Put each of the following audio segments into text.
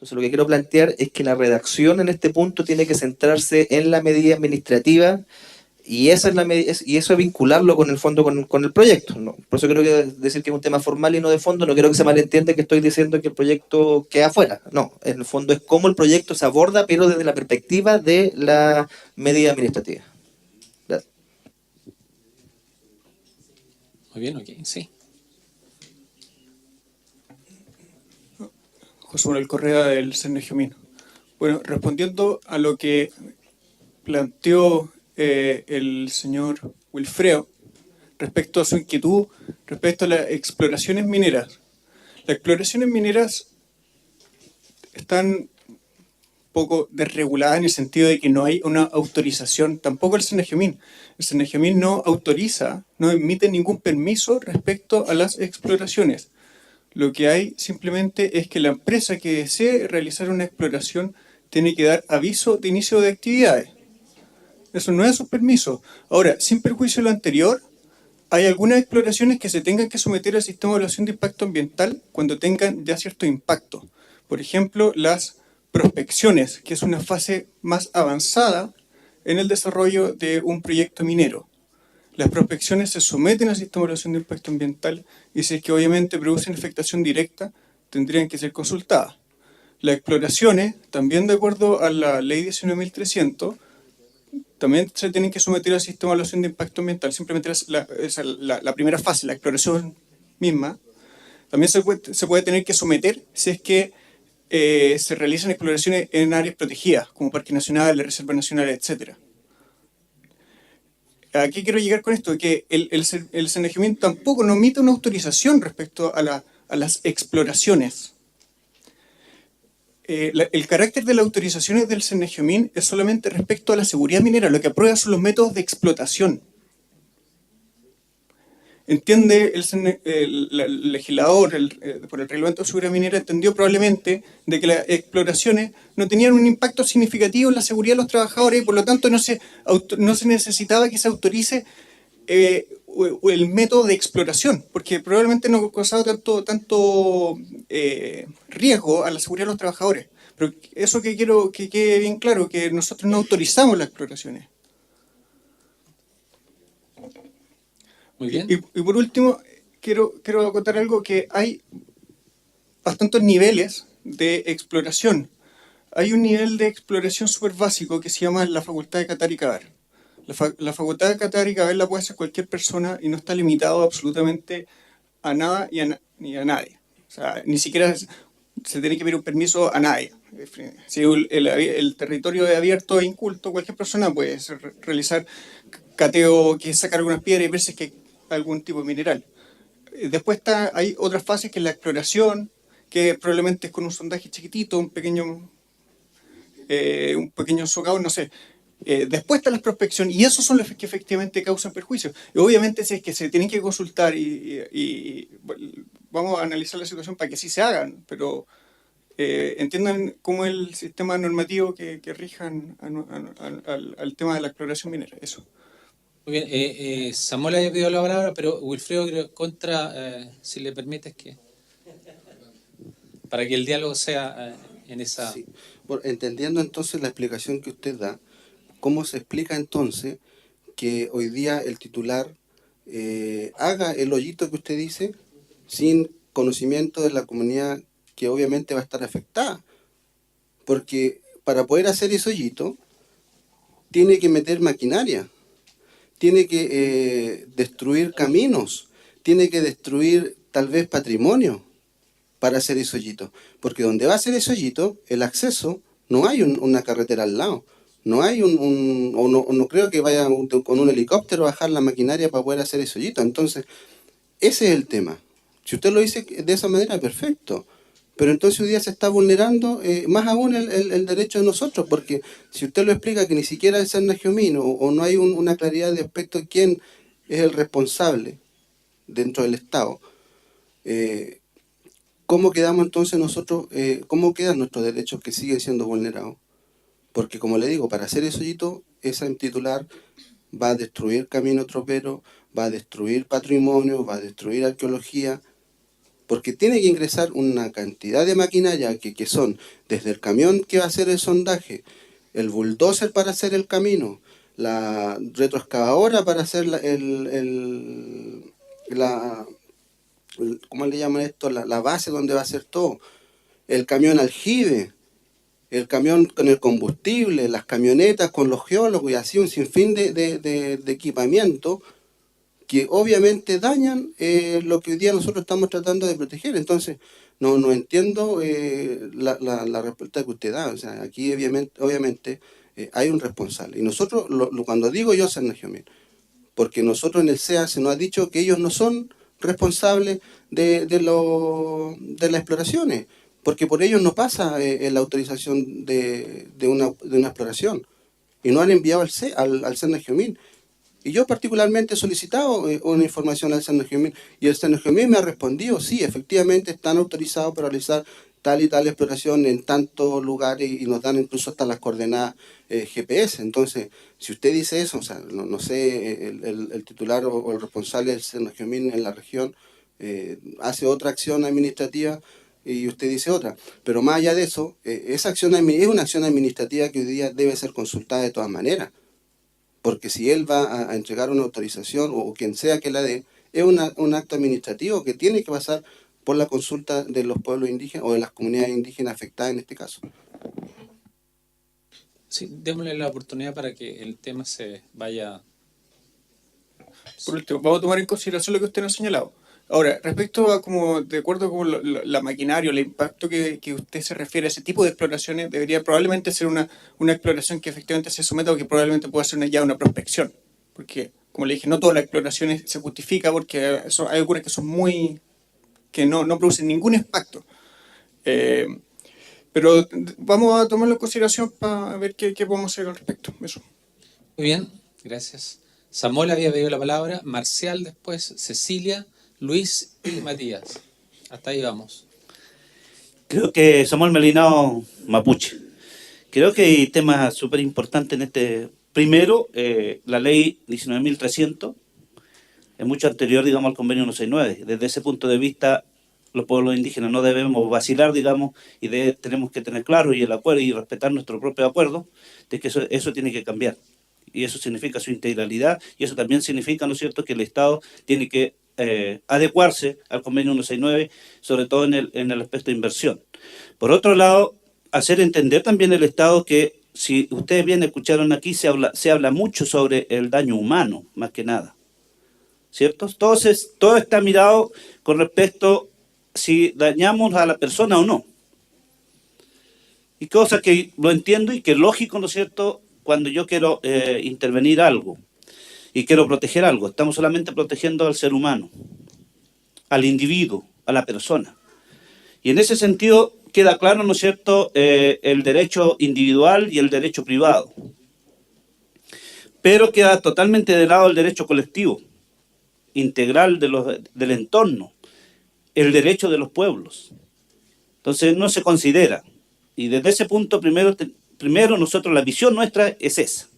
Entonces lo que quiero plantear es que la redacción en este punto tiene que centrarse en la medida administrativa y esa es y eso es vincularlo con el fondo, con el proyecto, ¿no? Por eso creo que decir que es un tema formal y no de fondo, no quiero que se malentienda que estoy diciendo que el proyecto queda afuera. No, en el fondo es cómo el proyecto se aborda, pero desde la perspectiva de la medida administrativa. Gracias. Muy bien, ok, sí. José Manuel Correa del CNGMIN. Bueno, respondiendo a lo que planteó el señor Wilfredo respecto a su inquietud respecto a las exploraciones mineras. Las exploraciones mineras están un poco desreguladas en el sentido de que no hay una autorización, tampoco el CNGMIN. El CNGMIN no autoriza, no emite ningún permiso respecto a las exploraciones. Lo que hay simplemente es que la empresa que desee realizar una exploración tiene que dar aviso de inicio de actividades. Eso no es un permiso. Ahora, sin perjuicio de lo anterior, hay algunas exploraciones que se tengan que someter al sistema de evaluación de impacto ambiental cuando tengan ya cierto impacto. Por ejemplo, las prospecciones, que es una fase más avanzada en el desarrollo de un proyecto minero. Las prospecciones se someten al sistema de evaluación de impacto ambiental y si es que obviamente producen afectación directa, tendrían que ser consultadas. Las exploraciones, también de acuerdo a la ley 19.300, también se tienen que someter al sistema de evaluación de impacto ambiental. Simplemente la primera fase, la exploración misma, también se puede tener que someter si es que se realizan exploraciones en áreas protegidas, como parques nacionales, reservas nacionales, etc. ¿A qué quiero llegar con esto? Que el CNGMIN tampoco no emite una autorización respecto a las exploraciones. El carácter de las autorizaciones del CNGMIN es solamente respecto a la seguridad minera. Lo que aprueba son los métodos de explotación. Entiende el legislador por el reglamento de seguridad minera, entendió probablemente de que las exploraciones no tenían un impacto significativo en la seguridad de los trabajadores y por lo tanto no se necesitaba que se autorice el método de exploración, porque probablemente no causaba tanto riesgo a la seguridad de los trabajadores. Pero eso que quiero que quede bien claro, que nosotros no autorizamos las exploraciones. Muy bien. Y por último, quiero acotar algo, que hay bastantes niveles de exploración. Hay un nivel de exploración súper básico que se llama la facultad de catar y cavar. La facultad de catar y cavar la puede hacer cualquier persona y no está limitado absolutamente a nada ni a nadie. O sea, ni siquiera se tiene que pedir un permiso a nadie. Si el territorio es abierto e inculto, cualquier persona puede realizar cateo, que es sacar algunas piedras y ver si es que hay algún tipo de mineral. Después hay otras fases que es la exploración, que probablemente es con un sondaje chiquitito, un pequeño socavón, no sé. Después está la prospección y esos son los que efectivamente causan perjuicio. Y obviamente si es que se tienen que consultar y vamos a analizar la situación para que sí se hagan, pero entiendan cómo es el sistema normativo que rijan al tema de la exploración minera. Eso. Muy bien, Samuel había pedido la palabra, pero Wilfredo creo si le permites que para que el diálogo sea en esa... Sí. Bueno, entendiendo entonces la explicación que usted da, ¿cómo se explica entonces que hoy día el titular haga el hoyito que usted dice sin conocimiento de la comunidad que obviamente va a estar afectada? Porque para poder hacer ese hoyito tiene que meter maquinaria, tiene que destruir caminos, tiene que destruir tal vez patrimonio para hacer ese hoyito. Porque donde va a ser ese hoyito, el acceso, no hay una carretera al lado. No hay no creo que vaya con un helicóptero a bajar la maquinaria para poder hacer ese hoyito. Entonces, ese es el tema. Si usted lo dice de esa manera, perfecto. Pero entonces hoy día se está vulnerando más aún el derecho de nosotros, porque si usted lo explica que ni siquiera el CNGMIN o no hay una claridad de respecto a quién es el responsable dentro del Estado, ¿cómo quedamos entonces nosotros, cómo quedan nuestros derechos que siguen siendo vulnerados? Porque como le digo, para hacer ese hoyito, esa titular va a destruir camino tropero, va a destruir patrimonio, va a destruir arqueología. porque tiene que ingresar una cantidad de maquinaria que son desde el camión que va a hacer el sondaje, el bulldozer para hacer el camino, la retroexcavadora para hacer ¿cómo le llaman esto? La base donde va a ser todo, el camión aljibe, el camión con el combustible, las camionetas con los geólogos y así un sinfín de equipamiento que obviamente dañan lo que hoy día nosotros estamos tratando de proteger. Entonces, no entiendo la respuesta que usted da. O sea, aquí obviamente hay un responsable. Y nosotros, cuando digo yo, Sergio, porque nosotros en el CEA se nos ha dicho que ellos no son responsables de las exploraciones, porque por ellos no pasa la autorización de una exploración. Y no han enviado al Cernagiomín. Y yo particularmente he solicitado una información al Cernagiomín y el Cernagiomín me ha respondido, sí, efectivamente están autorizados para realizar tal y tal exploración en tantos lugares y nos dan incluso hasta las coordenadas GPS. Entonces, si usted dice eso, o sea, no sé, el titular o el responsable del Cernagiomín en la región hace otra acción administrativa y usted dice otra. Pero más allá de eso, esa acción es una acción administrativa que hoy día debe ser consultada de todas maneras. Porque si él va a entregar una autorización o quien sea que la dé, es un acto administrativo que tiene que pasar por la consulta de los pueblos indígenas o de las comunidades indígenas afectadas en este caso. Sí, démosle la oportunidad para que el tema se vaya. Por último, vamos a tomar en consideración lo que usted nos ha señalado. Ahora, respecto a como, de acuerdo con la maquinaria, el impacto que usted se refiere a ese tipo de exploraciones, debería probablemente ser una exploración que efectivamente se someta o que probablemente pueda ser ya una prospección. Porque, como le dije, no todas las exploraciones se justifica porque hay algunas que son que no producen ningún impacto. Pero vamos a tomarlo en consideración para ver qué podemos hacer al respecto. Eso. Muy bien, gracias. Samuel había pedido la palabra, Marcial después, Cecilia, Luis y Matías. Hasta ahí vamos. Creo que Samuel Melinao Mapuche. Creo que hay temas súper importantes en este. Primero, la ley 19.300 es mucho anterior, digamos, al convenio 169. Desde ese punto de vista, los pueblos indígenas no debemos vacilar, digamos, y tenemos que tener claro y el acuerdo y respetar nuestro propio acuerdo de que eso tiene que cambiar. Y eso significa su integralidad y eso también significa, ¿no es cierto?, que el Estado tiene que adecuarse al convenio 169, sobre todo en el aspecto de inversión. Por otro lado, hacer entender también el Estado que, si ustedes bien escucharon aquí, se habla mucho sobre el daño humano, más que nada, ¿cierto? Entonces, todo está mirado con respecto si dañamos a la persona o no. Y cosa que lo entiendo y que es lógico, ¿no es cierto?, cuando yo quiero intervenir algo y quiero proteger algo. Estamos solamente protegiendo al ser humano, al individuo, a la persona. Y en ese sentido queda claro, ¿no es cierto?, el derecho individual y el derecho privado. Pero queda totalmente de lado el derecho colectivo, integral del entorno, el derecho de los pueblos. Entonces no se considera. Y desde ese punto primero nosotros, la visión nuestra es esa.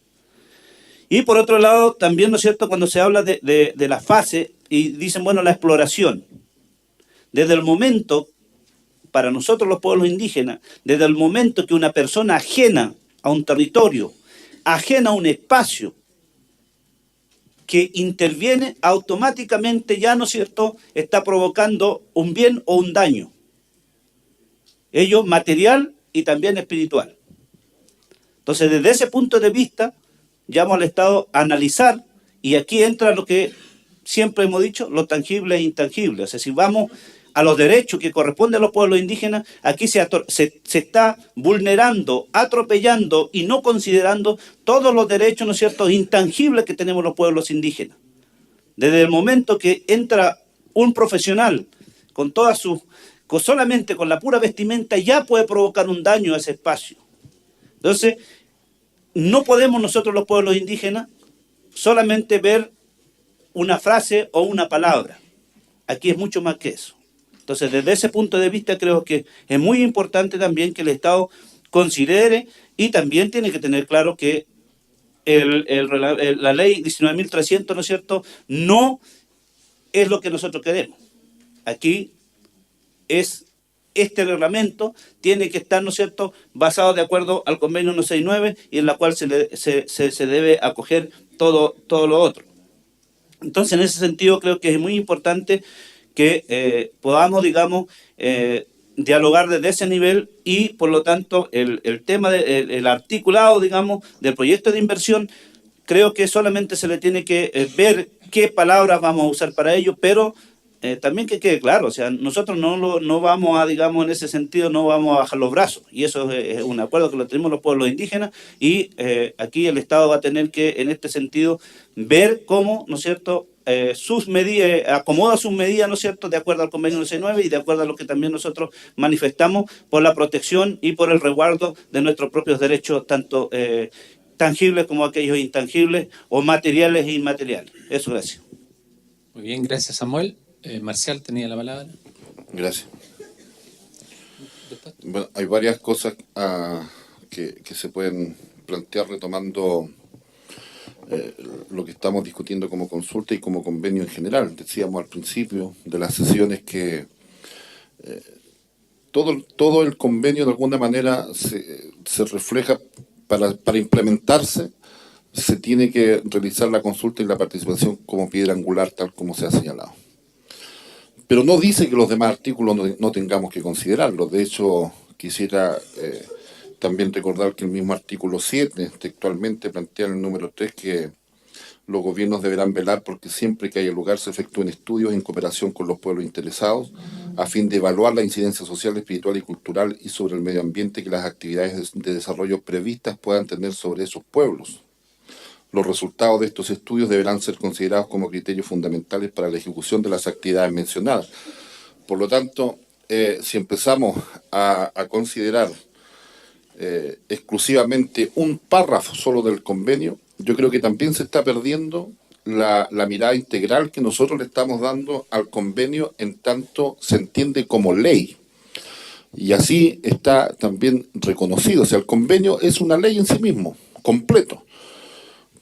Y por otro lado, también, ¿no es cierto?, cuando se habla de la fase y dicen, bueno, la exploración. Desde el momento, para nosotros los pueblos indígenas, desde el momento que una persona ajena a un territorio, ajena a un espacio, que interviene, automáticamente ya, ¿no es cierto?, está provocando un bien o un daño. Ello material y también espiritual. Entonces, desde ese punto de vista, llamo al Estado a analizar, y aquí entra lo que siempre hemos dicho, lo tangible e intangible. O sea, si vamos a los derechos que corresponden a los pueblos indígenas, aquí se está vulnerando, atropellando y no considerando todos los derechos, ¿no es cierto?, intangibles que tenemos los pueblos indígenas. Desde el momento que entra un profesional con todas solamente con la pura vestimenta, ya puede provocar un daño a ese espacio. Entonces, no podemos nosotros los pueblos indígenas solamente ver una frase o una palabra. Aquí es mucho más que eso. Entonces, desde ese punto de vista, creo que es muy importante también que el Estado considere y también tiene que tener claro que la ley 19.300, ¿no es cierto?, no es lo que nosotros queremos. Aquí es este reglamento tiene que estar, ¿no es cierto?, basado de acuerdo al convenio 169 y en la cual se debe acoger todo lo otro. Entonces, en ese sentido, creo que es muy importante que podamos, digamos, dialogar desde ese nivel y, por lo tanto, el tema del articulado, digamos, del proyecto de inversión, creo que solamente se le tiene que ver qué palabras vamos a usar para ello, pero también que quede claro, o sea, nosotros no vamos a, digamos, en ese sentido, no vamos a bajar los brazos, y eso es un acuerdo que lo tenemos los pueblos indígenas, y aquí el Estado va a tener que, en este sentido, ver cómo, ¿no es cierto?, sus medidas, acomoda sus medidas, ¿no es cierto?, de acuerdo al convenio 169 y de acuerdo a lo que también nosotros manifestamos por la protección y por el resguardo de nuestros propios derechos, tanto tangibles como aquellos intangibles o materiales e inmateriales. Eso, gracias. Muy bien, gracias, Samuel. Marcial tenía la palabra. Gracias. Bueno, hay varias cosas que se pueden plantear retomando lo que estamos discutiendo como consulta y como convenio en general. Decíamos al principio de las sesiones que todo el convenio de alguna manera se refleja para implementarse. Se tiene que realizar la consulta y la participación como piedra angular, tal como se ha señalado. Pero no dice que los demás artículos no tengamos que considerarlos. De hecho, quisiera también recordar que el mismo artículo 7 textualmente plantea en el número 3 que los gobiernos deberán velar porque siempre que haya lugar se efectúen estudios en cooperación con los pueblos interesados a fin de evaluar la incidencia social, espiritual y cultural y sobre el medio ambiente que las actividades de desarrollo previstas puedan tener sobre esos pueblos. Los resultados de estos estudios deberán ser considerados como criterios fundamentales para la ejecución de las actividades mencionadas. Por lo tanto, si empezamos a considerar exclusivamente un párrafo solo del convenio, yo creo que también se está perdiendo la mirada integral que nosotros le estamos dando al convenio en tanto se entiende como ley. Y así está también reconocido. O sea, el convenio es una ley en sí mismo, completo.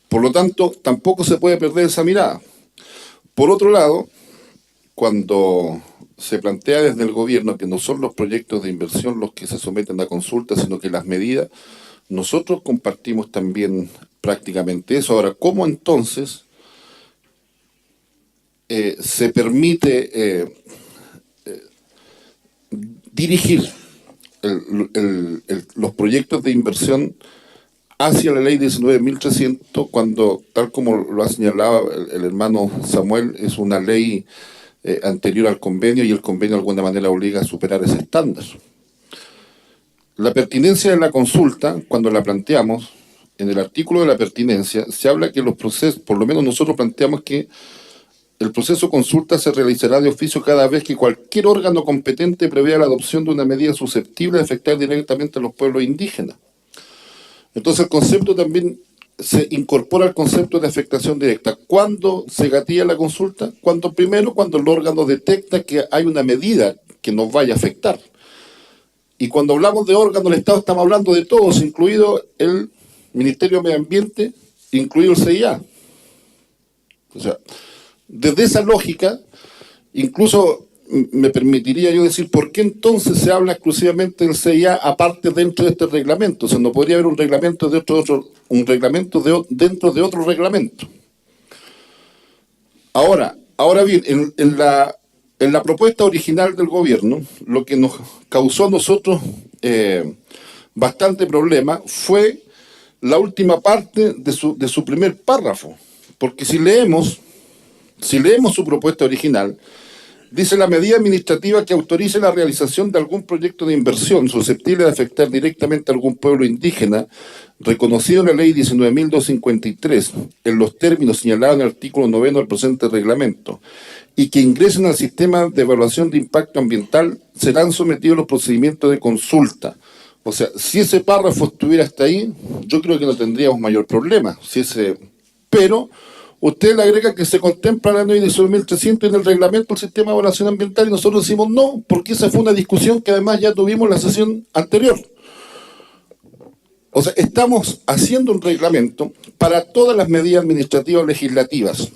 Por lo tanto, tampoco se puede perder esa mirada. Por otro lado, cuando se plantea desde el gobierno que no son los proyectos de inversión los que se someten a consulta, sino que las medidas, nosotros compartimos también prácticamente eso. Ahora, ¿cómo entonces se permite dirigir los proyectos de inversión hacia la ley 19.300 cuando, tal como lo ha señalado el hermano Samuel, es una ley anterior al convenio y el convenio de alguna manera obliga a superar ese estándar? La pertinencia de la consulta, cuando la planteamos, en el artículo de la pertinencia, se habla que los procesos, por lo menos nosotros planteamos que el proceso de consulta se realizará de oficio cada vez que cualquier órgano competente prevea la adopción de una medida susceptible de afectar directamente a los pueblos indígenas. Entonces el concepto también se incorpora al concepto de afectación directa. ¿Cuándo se gatilla la consulta? Cuando el órgano detecta que hay una medida que nos vaya a afectar. Y cuando hablamos de órganos del Estado estamos hablando de todos, incluido el Ministerio de Medio Ambiente, incluido el CIA. O sea, desde esa lógica, incluso me permitiría yo decir, ¿por qué entonces se habla exclusivamente del CIA aparte dentro de este reglamento? O sea, no podría haber un reglamento dentro de otro reglamento. Ahora bien, en la propuesta original del gobierno, lo que nos causó a nosotros bastante problema fue la última parte de su primer párrafo. Porque si leemos su propuesta original, dice: la medida administrativa que autorice la realización de algún proyecto de inversión susceptible de afectar directamente a algún pueblo indígena, reconocido en la ley 19.253, en los términos señalados en el artículo 9 del presente reglamento, y que ingresen al sistema de evaluación de impacto ambiental, serán sometidos a los procedimientos de consulta. O sea, si ese párrafo estuviera hasta ahí, yo creo que no tendríamos mayor problema. Pero usted le agrega que se contempla la ley 19.300 en el reglamento del sistema de evaluación ambiental y nosotros decimos no, porque esa fue una discusión que además ya tuvimos en la sesión anterior. O sea, estamos haciendo un reglamento para todas las medidas administrativas legislativas.